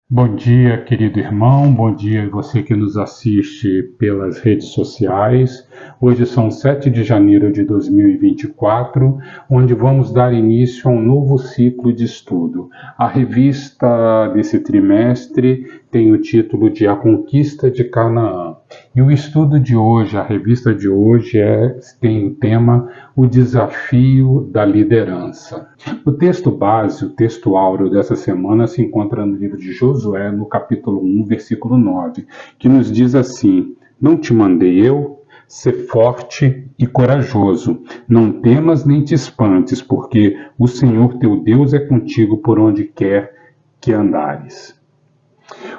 Bom dia, querido irmão, bom dia você que nos assiste pelas redes sociais. Hoje são 7 de janeiro de 2024, onde vamos dar início a um novo ciclo de estudo. A revista desse trimestre tem o título de A Conquista de Canaã. E o estudo de hoje, a revista de hoje, tem o tema O Desafio da Liderança. O texto base, o texto áureo dessa semana se encontra no livro de Josué, no capítulo 1, versículo 9, que nos diz assim: Não te mandei eu? Ser forte e corajoso. Não temas nem te espantes, porque o Senhor teu Deus é contigo por onde quer que andares.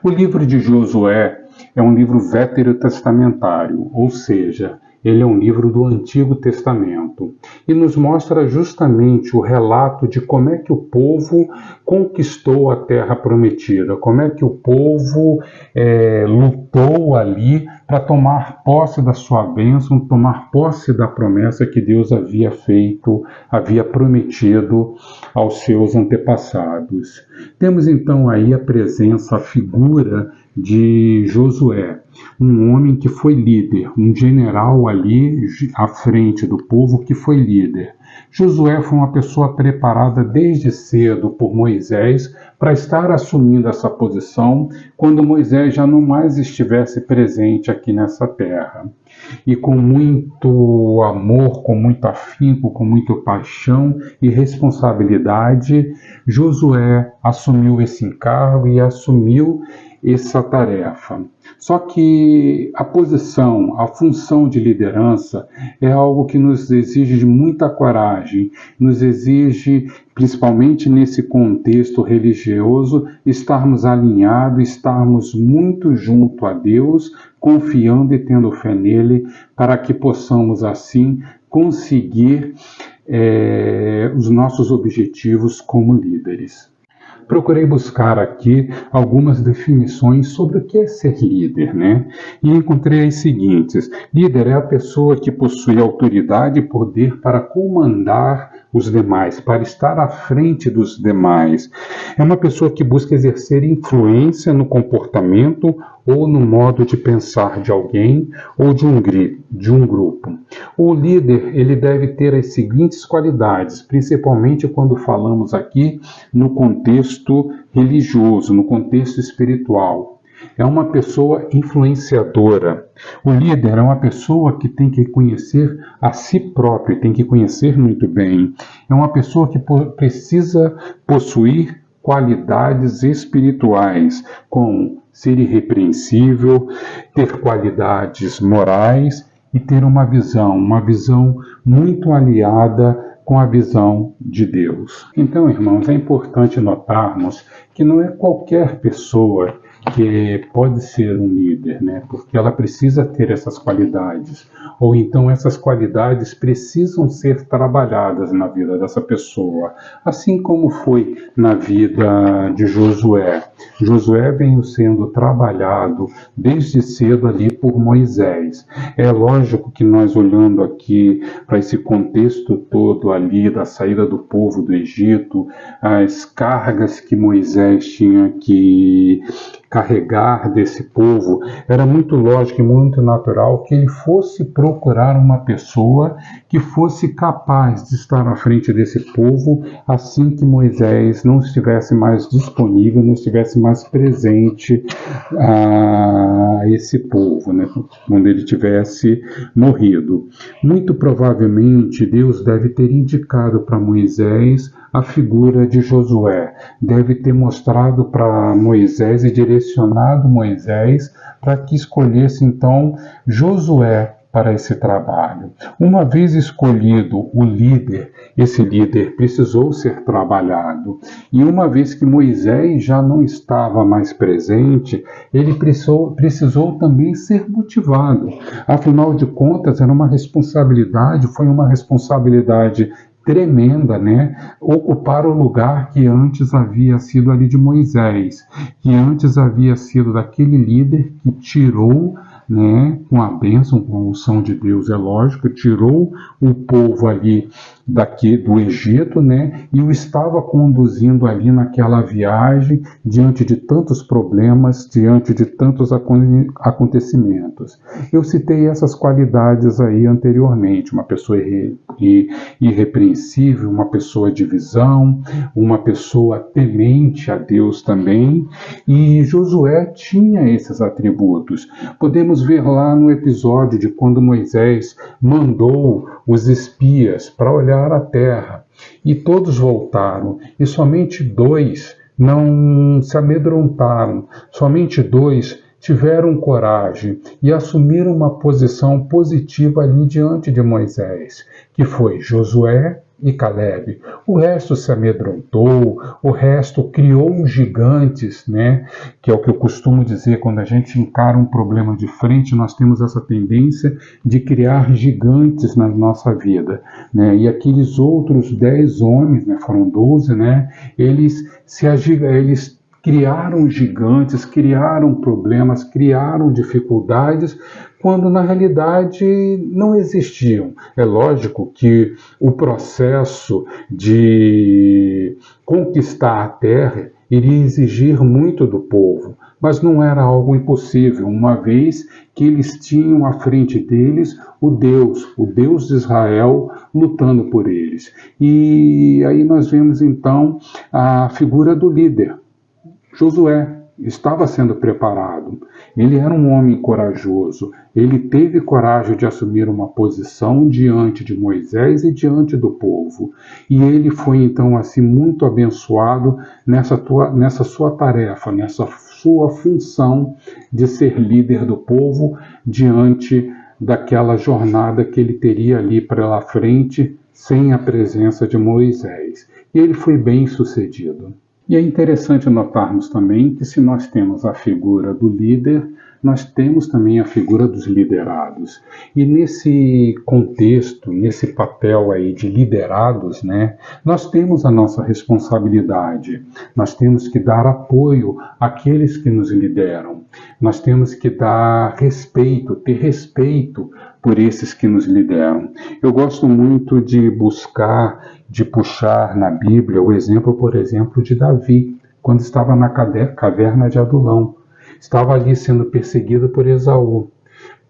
O livro de Josué é um livro veterotestamentário, ou seja, ele é um livro do Antigo Testamento e nos mostra justamente o relato de como é que o povo conquistou a Terra Prometida, como é que o povo lutou ali para tomar posse da sua bênção, tomar posse da promessa que Deus havia feito, havia prometido aos seus antepassados. Temos então aí a presença, a figura de Josué, um homem que foi líder, um general ali à frente do povo que foi líder. Josué foi uma pessoa preparada desde cedo por Moisés para estar assumindo essa posição quando Moisés já não mais estivesse presente aqui nessa terra. E com muito amor, com muito afinco, com muita paixão e responsabilidade, Josué assumiu esse encargo e assumiu essa tarefa. Só que a posição, a função de liderança é algo que nos exige de muita coragem, nos exige, principalmente nesse contexto religioso, estarmos alinhados, estarmos muito junto a Deus, confiando e tendo fé nele, para que possamos assim conseguir os nossos objetivos como líderes. Procurei buscar aqui algumas definições sobre o que é ser líder, né? E encontrei as seguintes: líder é a pessoa que possui autoridade e poder para comandar os demais, para estar à frente dos demais. É uma pessoa que busca exercer influência no comportamento ou no modo de pensar de alguém ou de um grupo. O líder, ele deve ter as seguintes qualidades, principalmente quando falamos aqui no contexto religioso, no contexto espiritual. É uma pessoa influenciadora. O líder é uma pessoa que tem que conhecer a si próprio, tem que conhecer muito bem. É uma pessoa que precisa possuir qualidades espirituais, como ser irrepreensível, ter qualidades morais e ter uma visão muito aliada com a visão de Deus. Então, irmãos, é importante notarmos que não é qualquer pessoa que pode ser um líder, né? Porque ela precisa ter essas qualidades, ou então essas qualidades precisam ser trabalhadas na vida dessa pessoa, assim como foi na vida de Josué. Josué veio sendo trabalhado desde cedo ali por Moisés. É lógico que nós olhando aqui para esse contexto todo ali da saída do povo do Egito, as cargas que Moisés tinha que carregar desse povo, era muito lógico e muito natural que ele fosse procurar uma pessoa que fosse capaz de estar à frente desse povo assim que Moisés não estivesse mais disponível, não estivesse mais presente a esse povo, né, quando ele tivesse morrido. Muito provavelmente Deus deve ter indicado para Moisés a figura de Josué, deve ter mostrado para Moisés e direcionado Moisés para que escolhesse então Josué para esse trabalho. Uma vez escolhido o líder, esse líder precisou ser trabalhado. E uma vez que Moisés já não estava mais presente, ele precisou também ser motivado. Afinal de contas, era uma responsabilidade, foi uma responsabilidade tremenda, né? Ocupar o lugar que antes havia sido ali de Moisés, que antes havia sido daquele líder que tirou né, com a bênção, com a unção de Deus, é lógico, tirou o povo ali daqui do Egito, né, e o estava conduzindo ali naquela viagem, diante de tantos problemas, diante de tantos acontecimentos. Eu citei essas qualidades aí anteriormente, uma pessoa irrepreensível, uma pessoa de visão, uma pessoa temente a Deus também, e Josué tinha esses atributos. Podemos ver lá no episódio de quando Moisés mandou os espias para olhar a terra, e todos voltaram, e somente 2 não se amedrontaram, somente 2 tiveram coragem e assumiram uma posição positiva ali diante de Moisés, que foi Josué e Calebe. O resto se amedrontou, o resto criou gigantes, né? Que é o que eu costumo dizer, quando a gente encara um problema de frente, nós temos essa tendência de criar gigantes na nossa vida, né? E aqueles outros 10 homens, né? Foram 12, né? Eles criaram gigantes, criaram problemas, criaram dificuldades, quando na realidade não existiam. É lógico que o processo de conquistar a terra iria exigir muito do povo, mas não era algo impossível, uma vez que eles tinham à frente deles o Deus de Israel, lutando por eles. E aí nós vemos então a figura do líder. Josué estava sendo preparado, ele era um homem corajoso, ele teve coragem de assumir uma posição diante de Moisés e diante do povo, e ele foi então assim muito abençoado nessa sua tarefa, nessa sua função de ser líder do povo diante daquela jornada que ele teria ali pela frente sem a presença de Moisés. E ele foi bem sucedido. E é interessante notarmos também que se nós temos a figura do líder, nós temos também a figura dos liderados. E nesse contexto, nesse papel aí de liderados, né, nós temos a nossa responsabilidade. Nós temos que dar apoio àqueles que nos lideram. Nós temos que dar respeito, ter respeito por esses que nos lideram. Eu gosto muito de puxar na Bíblia o exemplo, por exemplo, de Davi, quando estava na caverna de Adulão. Estava ali sendo perseguido por Esaú.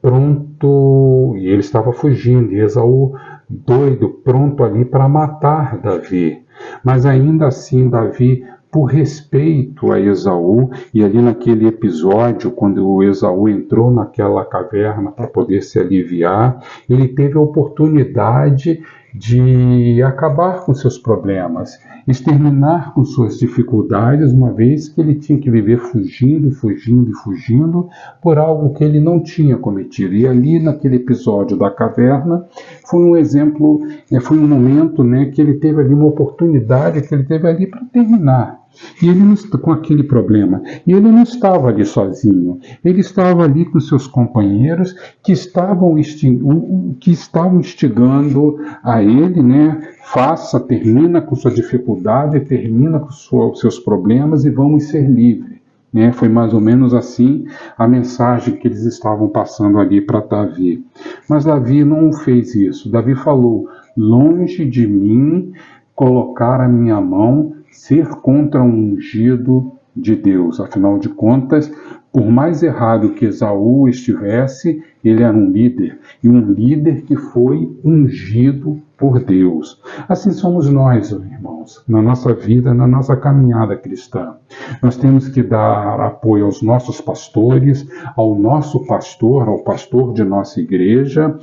Pronto, e ele estava fugindo, e Esaú doido, pronto ali para matar Davi. Mas ainda assim, Davi, por respeito a Esaú, e ali naquele episódio, quando o Esaú entrou naquela caverna para poder se aliviar, ele teve a oportunidade de acabar com seus problemas, exterminar com suas dificuldades, uma vez que ele tinha que viver fugindo por algo que ele não tinha cometido. E ali naquele episódio da caverna foi um exemplo, foi um momento, né, que ele teve ali uma oportunidade que ele teve ali para terminar. E ele não, com aquele problema. E ele não estava ali sozinho. Ele estava ali com seus companheiros que estavam instigando a ele, né? Termina com sua dificuldade, termina com seus problemas e vamos ser livres. Né? Foi mais ou menos assim a mensagem que eles estavam passando ali para Davi. Mas Davi não fez isso. Davi falou: longe de mim colocar a minha mão, ser contra um ungido de Deus. Afinal de contas, por mais errado que Esaú estivesse, ele era um líder, e um líder que foi ungido por Deus. Assim somos nós, irmãos, na nossa vida, na nossa caminhada cristã. Nós temos que dar apoio aos nossos pastores, ao nosso pastor, ao pastor de nossa igreja,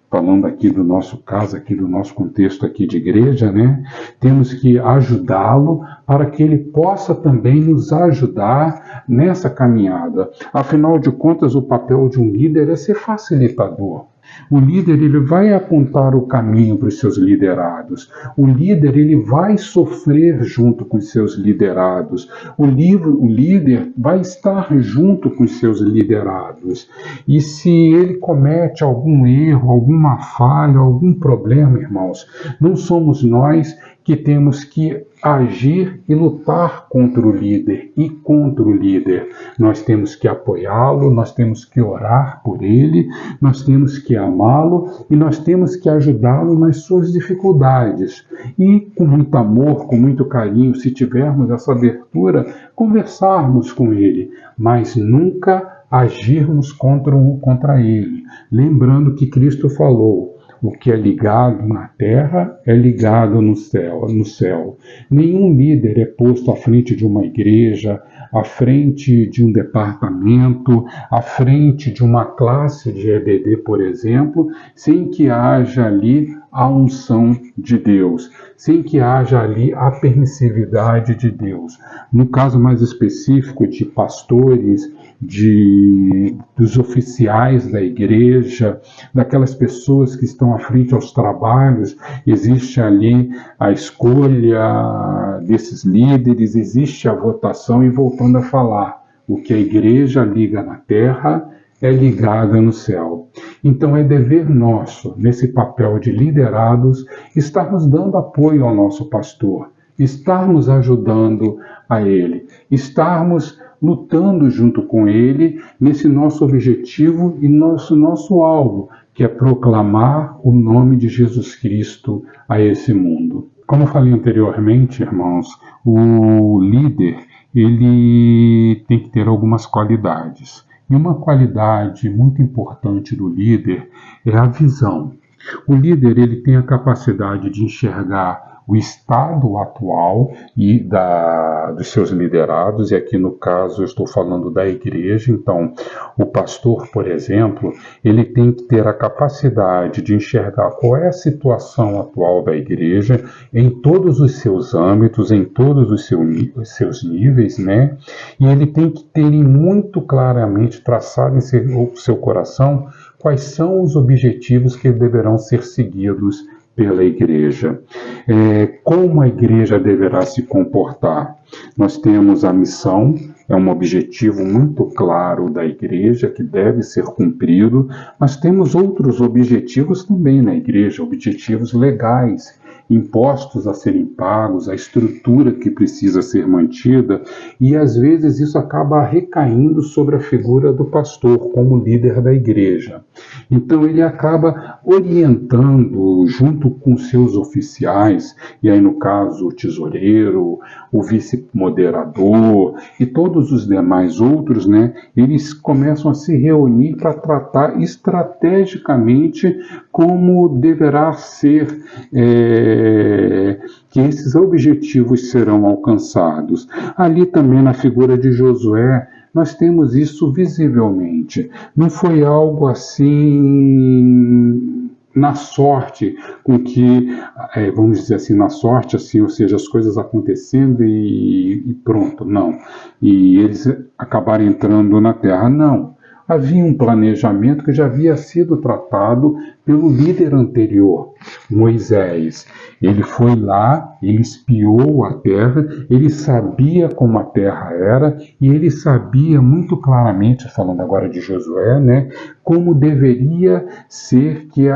falando aqui do nosso caso, aqui do nosso contexto aqui de igreja, né? Temos que ajudá-lo para que ele possa também nos ajudar nessa caminhada. Afinal de contas, o papel de um líder é ser facilitador. O líder ele vai apontar o caminho para os seus liderados. O líder ele vai sofrer junto com os seus liderados. O líder vai estar junto com os seus liderados. E se ele comete algum erro, alguma falha, algum problema, irmãos, não somos nós que temos que agir e lutar contra o líder e contra o líder. Nós temos que apoiá-lo, nós temos que orar por ele, nós temos que amá-lo e nós temos que ajudá-lo nas suas dificuldades. E com muito amor, com muito carinho, se tivermos essa abertura, conversarmos com ele, mas nunca agirmos contra ele. Lembrando que Cristo falou: o que é ligado na terra é ligado no céu. Nenhum líder é posto à frente de uma igreja, à frente de um departamento, à frente de uma classe de EBD, por exemplo, sem que haja ali a unção de Deus, sem que haja ali a permissividade de Deus. No caso mais específico de pastores, dos oficiais da igreja, daquelas pessoas que estão à frente aos trabalhos, existe ali a escolha desses líderes, existe a votação. E voltando a falar, o que a igreja liga na terra é ligada no céu. Então é dever nosso, nesse papel de liderados, estarmos dando apoio ao nosso pastor, estarmos ajudando a ele, estarmos lutando junto com ele nesse nosso objetivo e nosso alvo, que é proclamar o nome de Jesus Cristo a esse mundo. Como eu falei anteriormente, irmãos, o líder ele tem que ter algumas qualidades. E uma qualidade muito importante do líder é a visão. O líder ele tem a capacidade de enxergar o estado atual e dos seus liderados, e aqui no caso eu estou falando da igreja. Então, o pastor, por exemplo, ele tem que ter a capacidade de enxergar qual é a situação atual da igreja em todos os seus âmbitos, em todos os seus níveis, né? E ele tem que ter muito claramente traçado em seu coração quais são os objetivos que deverão ser seguidos pela igreja. Como a igreja deverá se comportar? Nós temos a missão, é um objetivo muito claro da igreja que deve ser cumprido, mas temos outros objetivos também na igreja, objetivos legais, impostos a serem pagos, a estrutura que precisa ser mantida, e às vezes isso acaba recaindo sobre a figura do pastor como líder da igreja. Então ele acaba orientando junto com seus oficiais, e aí no caso o tesoureiro, o vice-moderador e todos os demais outros, né, eles começam a se reunir para tratar estrategicamente como deverá ser que esses objetivos serão alcançados. Ali também na figura de Josué, nós temos isso visivelmente. Não foi algo assim na sorte, com que, vamos dizer assim, na sorte, assim, ou seja, as coisas acontecendo e pronto, não. E eles acabaram entrando na terra, não. Havia um planejamento que já havia sido tratado pelo líder anterior, Moisés. Ele foi lá, ele espiou a terra, ele sabia como a terra era e ele sabia muito claramente, falando agora de Josué, né, como deveria ser que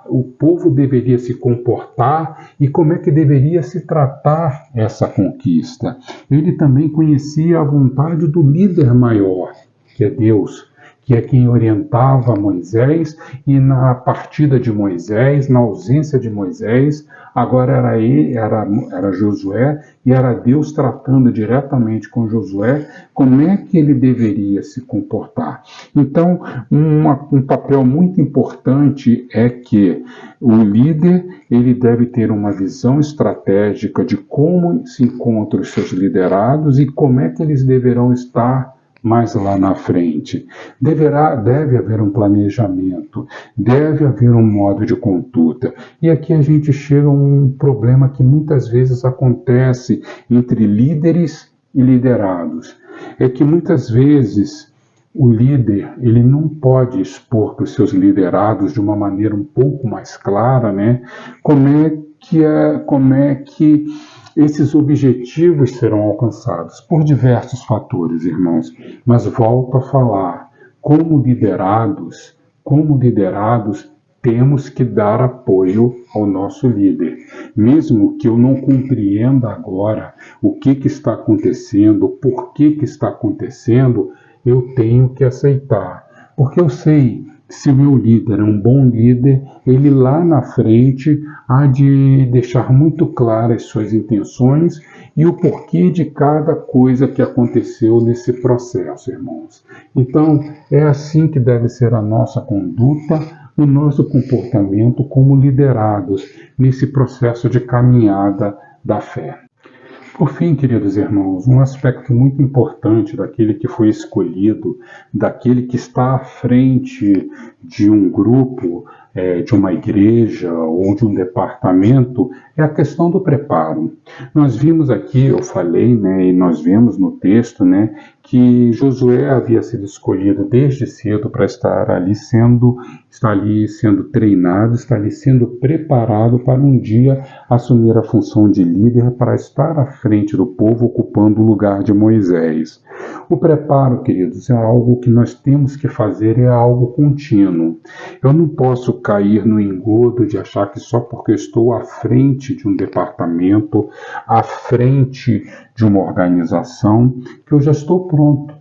o povo deveria se comportar e como é que deveria se tratar essa conquista. Ele também conhecia a vontade do líder maior, que é Deus, que é quem orientava Moisés, e na partida de Moisés, na ausência de Moisés, agora era ele, era Josué, e era Deus tratando diretamente com Josué como é que ele deveria se comportar. Então, um papel muito importante é que o líder ele deve ter uma visão estratégica de como se encontram os seus liderados e como é que eles deverão estar mais lá na frente. Deve haver um planejamento, deve haver um modo de conduta. E aqui a gente chega a um problema que muitas vezes acontece entre líderes e liderados. É que muitas vezes o líder, ele não pode expor para os seus liderados de uma maneira um pouco mais clara, né, como é que esses objetivos serão alcançados por diversos fatores, irmãos. Mas volto a falar, como liderados, temos que dar apoio ao nosso líder. Mesmo que eu não compreenda agora o que está acontecendo, por que está acontecendo, eu tenho que aceitar. Porque eu sei que se o meu líder é um bom líder, ele lá na frente há de deixar muito claras suas intenções e o porquê de cada coisa que aconteceu nesse processo, irmãos. Então, é assim que deve ser a nossa conduta, o nosso comportamento como liderados nesse processo de caminhada da fé. Por fim, queridos irmãos, um aspecto muito importante daquele que foi escolhido, daquele que está à frente de um grupo, de uma igreja ou de um departamento, é a questão do preparo. Nós vimos aqui, eu falei, né, e nós vemos no texto, né, que Josué havia sido escolhido desde cedo para estar ali sendo treinado, estar ali sendo preparado para um dia assumir a função de líder, para estar à frente do povo, ocupando o lugar de Moisés. O preparo, queridos, é algo que nós temos que fazer, é algo contínuo. Eu não posso cair no engodo de achar que só porque eu estou à frente de um departamento, à frente de uma organização, que eu já estou pronto.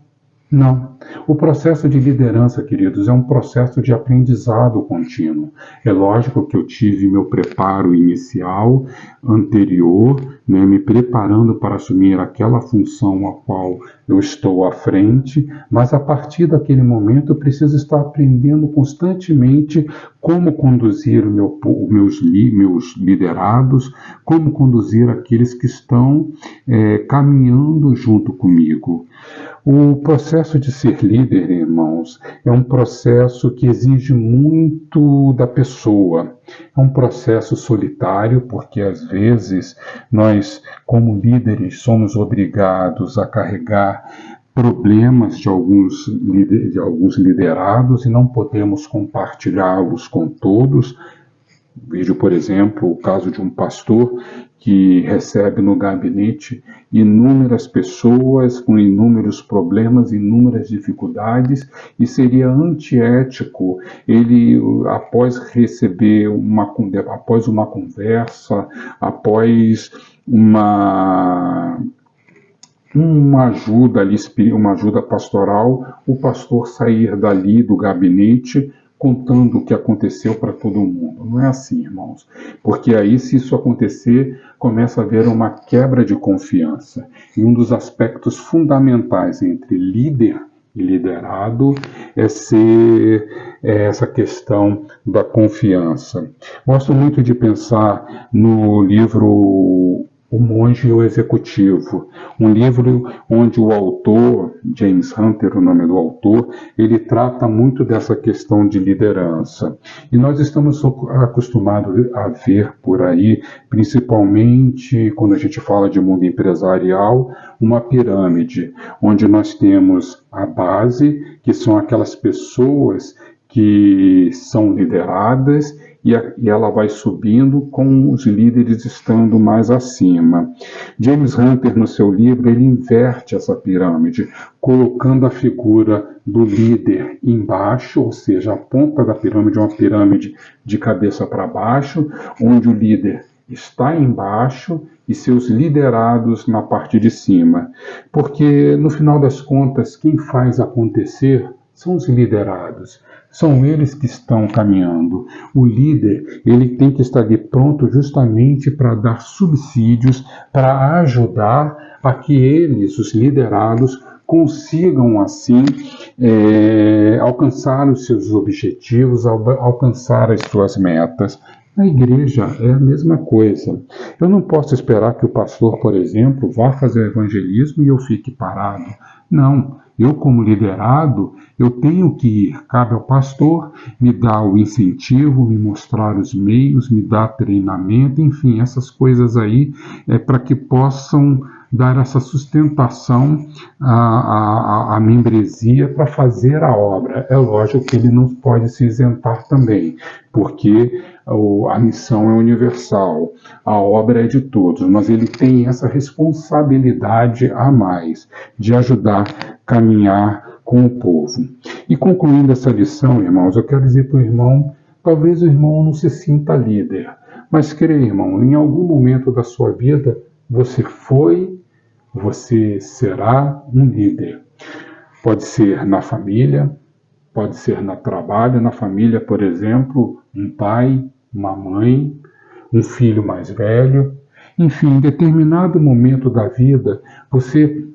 Não. O processo de liderança, queridos, é um processo de aprendizado contínuo. É lógico que eu tive meu preparo inicial, anterior, né, me preparando para assumir aquela função a qual eu estou à frente, mas a partir daquele momento eu preciso estar aprendendo constantemente como conduzir meus liderados, como conduzir aqueles que estão caminhando junto comigo. O processo de ser líder, irmãos, é um processo que exige muito da pessoa. É um processo solitário, porque às vezes nós, como líderes, somos obrigados a carregar problemas de alguns liderados e não podemos compartilhá-los com todos. Vejo, por exemplo, o caso de um pastor que recebe no gabinete inúmeras pessoas com inúmeros problemas, inúmeras dificuldades, e seria antiético ele, após uma conversa, após uma ajuda ali, uma ajuda pastoral, o pastor sair dali do gabinete contando o que aconteceu para todo mundo. Não é assim, irmãos. Porque aí, se isso acontecer, começa a haver uma quebra de confiança. E um dos aspectos fundamentais entre líder e liderado é essa questão da confiança. Gosto muito de pensar no livro O Monge e o Executivo, um livro onde o autor, James Hunter, o nome do autor, ele trata muito dessa questão de liderança. E nós estamos acostumados a ver por aí, principalmente quando a gente fala de mundo empresarial, uma pirâmide, onde nós temos a base, que são aquelas pessoas que são lideradas, e ela vai subindo com os líderes estando mais acima. James Hunter, no seu livro, ele inverte essa pirâmide, colocando a figura do líder embaixo, ou seja, a ponta da pirâmide é uma pirâmide de cabeça para baixo, onde o líder está embaixo e seus liderados na parte de cima. Porque, no final das contas, quem faz acontecer são os liderados. São eles que estão caminhando. O líder, ele tem que estar de pronto justamente para dar subsídios, para ajudar a que eles, os liderados, consigam, assim, alcançar os seus objetivos, alcançar as suas metas. Na igreja é a mesma coisa. Eu não posso esperar que o pastor, por exemplo, vá fazer evangelismo e eu fique parado. Não. Eu, como liderado, eu tenho que ir. Cabe ao pastor me dar o incentivo, me mostrar os meios, me dar treinamento, enfim, essas coisas aí para que possam dar essa sustentação à membresia para fazer a obra. É lógico que ele não pode se isentar também, porque a missão é universal, a obra é de todos, mas ele tem essa responsabilidade a mais de ajudar a caminhar com o povo. E concluindo essa lição, irmãos, eu quero dizer para o irmão, talvez o irmão não se sinta líder, mas creia, irmão, em algum momento da sua vida, você será um líder. Pode ser na família, pode ser no trabalho, na família, por exemplo, um pai, uma mãe, um filho mais velho. Enfim, em determinado momento da vida, você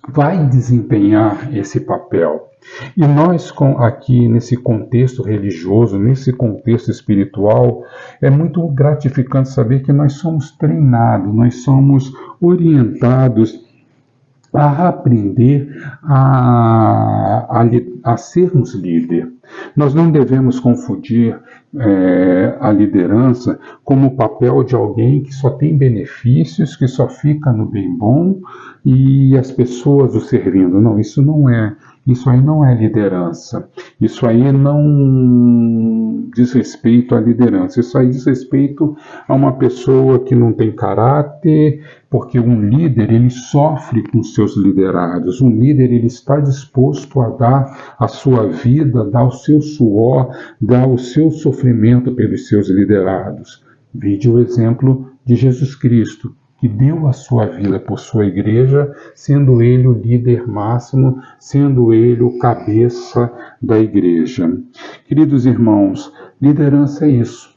vai desempenhar esse papel. E nós, aqui nesse contexto religioso, nesse contexto espiritual, é muito gratificante saber que nós somos treinados, nós somos orientados a aprender a sermos líder. Nós não devemos confundir a liderança como o papel de alguém que só tem benefícios, que só fica no bem bom e as pessoas o servindo. Não, isso aí não é liderança. Isso aí não diz respeito à liderança. Isso aí diz respeito a uma pessoa que não tem caráter, porque um líder, ele sofre com seus liderados. Um líder, ele está disposto a dar a sua vida, dar o seu suor, dar o seu sofrimento pelos seus liderados. Vide o exemplo de Jesus Cristo, que deu a sua vida por sua igreja, sendo ele o líder máximo, sendo ele o cabeça da igreja. Queridos irmãos, liderança é isso.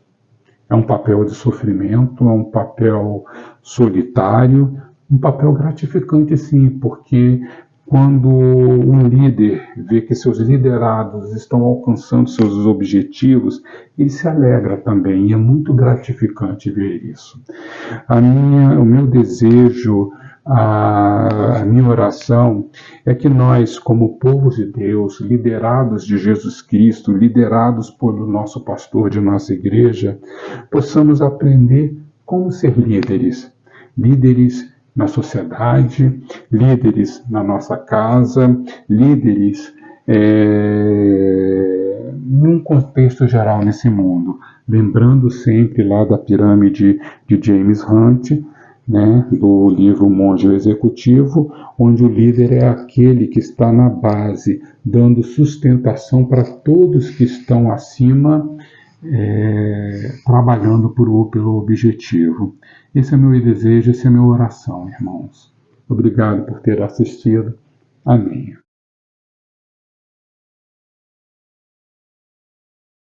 É um papel de sofrimento, é um papel solitário, um papel gratificante, sim, porque quando um líder vê que seus liderados estão alcançando seus objetivos, ele se alegra também, e é muito gratificante ver isso. O meu desejo, a minha oração é que nós, como povo de Deus, liderados de Jesus Cristo, liderados pelo nosso pastor de nossa igreja, possamos aprender como ser líderes. Líderes na sociedade, líderes na nossa casa, líderes num contexto geral nesse mundo. Lembrando sempre lá da pirâmide de James Hunt, né, do livro O Monge e o Executivo, onde o líder é aquele que está na base, dando sustentação para todos que estão acima, trabalhando pelo objetivo. Esse é meu desejo, essa é a minha oração, irmãos. Obrigado por ter assistido. Amém.